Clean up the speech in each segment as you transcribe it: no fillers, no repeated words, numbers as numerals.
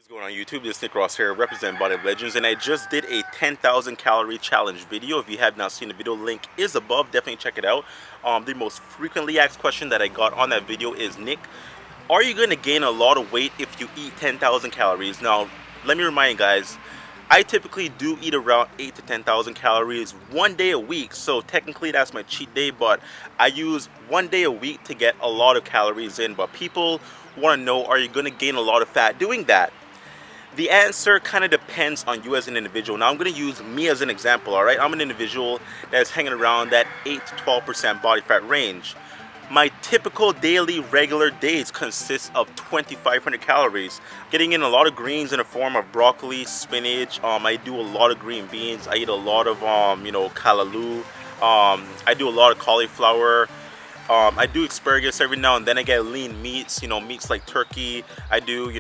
What's going on YouTube? This is Nick Ross here, representing Bodyoflegends, and I just did a 10,000 calorie challenge video. If you have not seen the video, link is above. Definitely check it out. The most frequently asked question that I got on that video is, Nick, are you going to gain a lot of weight if you eat 10,000 calories? Now, let me remind you guys, I typically do eat around 8 to 10,000 calories one day a week. So technically that's my cheat day, but I use one day a week to get a lot of calories in. But people want to know, are you going to gain a lot of fat doing that? The answer kind of depends on you as an individual. Now I'm going to use me as an example, all right? I'm an individual that's hanging around that 8 to 12% body fat range. My typical daily regular days consist of 2,500 calories. Getting in a lot of greens in the form of broccoli, spinach. I do a lot of green beans. I eat a lot of, calorie. I do a lot of cauliflower. I do asparagus every now and then. I get lean meats, meats like turkey. I do,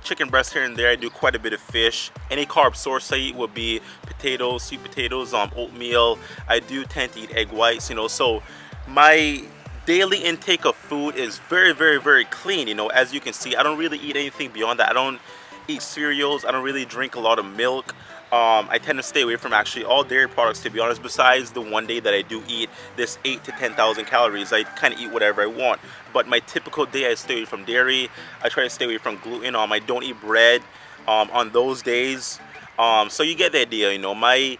chicken breast here and there. I do quite a bit of fish. Any carb source I eat would be potatoes, sweet potatoes, oatmeal. I do tend to eat egg whites, so my daily intake of food is very, very, very clean. As you can see, I don't really eat anything beyond that. I don't eat cereals. I don't really drink a lot of milk. I tend to stay away from actually all dairy products, to be honest, besides the one day that I do eat this 8 to 10,000 calories. I kind of eat whatever I want, but my typical day I stay away from dairy. I try to stay away from gluten. I don't eat bread on those days. So you get the idea. My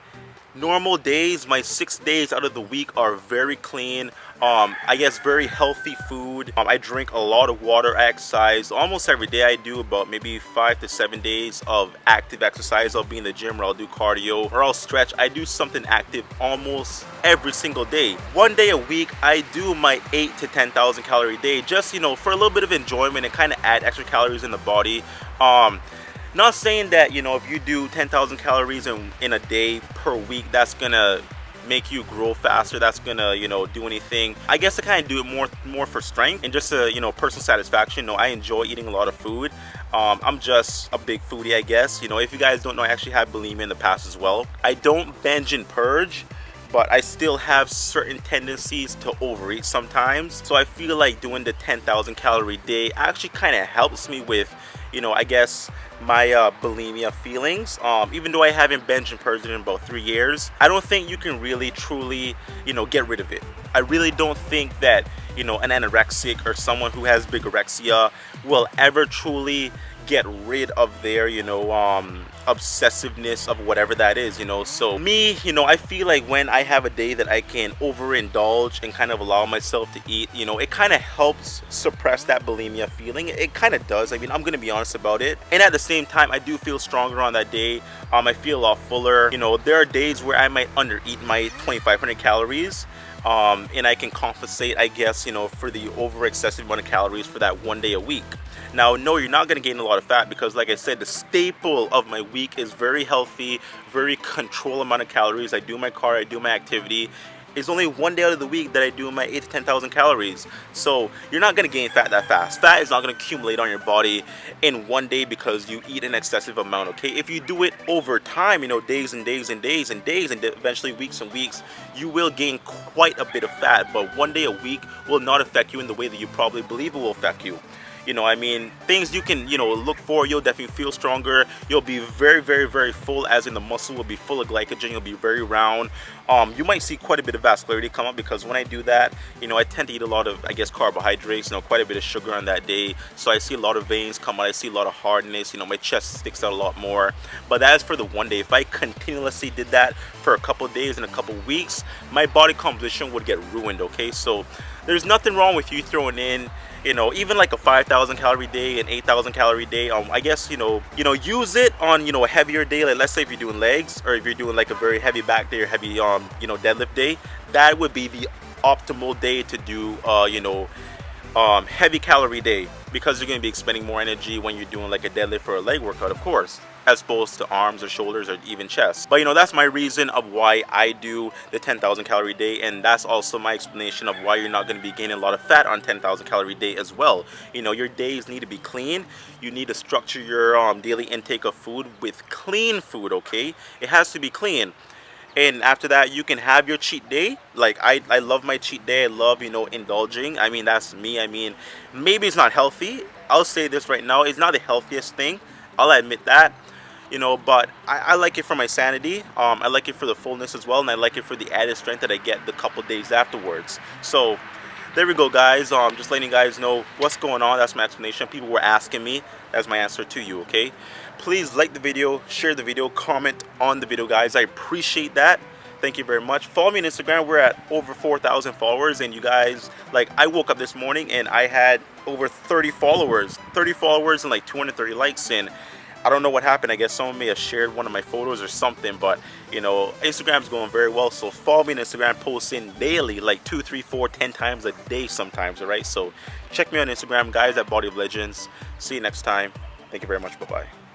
normal days, my 6 days out of the week are very clean. I guess very healthy food. I drink a lot of water. I exercise almost every day. I do about maybe 5 to 7 days of active exercise. I'll be in the gym, or I'll do cardio, or I'll stretch. I do something active almost every single day. One day a week I do my 8 to 10,000 calorie day, just for a little bit of enjoyment and kind of add extra calories in the body. Not saying that if you do 10,000 calories in a day per week, that's gonna make you grow faster, that's gonna do anything. I guess I kind of do it more for strength and just personal satisfaction. I enjoy eating a lot of food. I'm just a big foodie, I guess. If you guys don't know, I actually had bulimia in the past as well. I don't binge and purge, but I still have certain tendencies to overeat sometimes. So I feel like doing the 10,000 calorie day actually kind of helps me with I guess my bulimia feelings. Even though I haven't binged and purged in about 3 years, I don't think you can really truly get rid of it. I really don't think that an anorexic or someone who has bigorexia will ever truly get rid of their obsessiveness of whatever that is. So me, I feel like when I have a day that I can overindulge and kind of allow myself to eat, it kind of helps suppress that bulimia feeling. It kind of does. I'm gonna be honest about it. And at the same time, I do feel stronger on that day. I feel a lot fuller. There are days where I might undereat my 2,500 calories. And I can compensate, I guess, for the over excessive amount of calories for that one day a week. Now, no, you're not going to gain a lot of fat because, like I said, the staple of my week is very healthy, very controlled amount of calories. I do my cardio, I do my activity. It's only one day out of the week that I do my 8 to 10,000 calories. So you're not going to gain fat that fast. Fat is not going to accumulate on your body in one day because you eat an excessive amount, okay? If you do it over time, days and days and days and days and eventually weeks and weeks, you will gain quite a bit of fat. But one day a week will not affect you in the way that you probably believe it will affect you. Things you can, look for. You'll definitely feel stronger. You'll be very, very, very full, as in the muscle will be full of glycogen. You'll be very round. You might see quite a bit of vascularity come up because when I do that, I tend to eat a lot of, I guess, carbohydrates, quite a bit of sugar on that day. So I see a lot of veins come out. I see a lot of hardness. My chest sticks out a lot more. But that is for the one day. If I continuously did that for a couple of days and a couple of weeks, my body composition would get ruined, okay? So there's nothing wrong with you throwing in even like a 5,000 calorie day, an 8,000 calorie day. I guess use it on a heavier day. Like, let's say if you're doing legs, or if you're doing like a very heavy back day or heavy deadlift day, that would be the optimal day to do heavy calorie day, because you're going to be expending more energy when you're doing like a deadlift or a leg workout, of course, as opposed to arms or shoulders or even chest. But that's my reason of why I do the 10,000 calorie day, and that's also my explanation of why you're not going to be gaining a lot of fat on 10,000 calorie day as well. Your days need to be clean. You need to structure your daily intake of food with clean food, okay? It has to be clean. And after that, you can have your cheat day. Like, I love my cheat day. I love, indulging. That's me. Maybe it's not healthy. I'll say this right now. It's not the healthiest thing. I'll admit that, you know, but I like it for my sanity. I like it for the fullness as well, and I like it for the added strength that I get the couple days afterwards. So there we go, guys. Just letting you guys know what's going on. That's my explanation. People were asking me. That's my answer to you, okay? Please like the video, share the video, comment on the video, guys. I appreciate that. Thank you very much. Follow me on Instagram. We're at over 4,000 followers, and you guys, like, I woke up this morning and I had over 30 followers and like 230 likes, and I don't know what happened. I guess someone may have shared one of my photos or something, but you know, Instagram's going very well. So follow me on Instagram, posting daily, like 2, 3, 4, 10 times a day sometimes, all right? So check me on Instagram, guys, at Body of Legends. See you next time. Thank you very much. Bye-bye.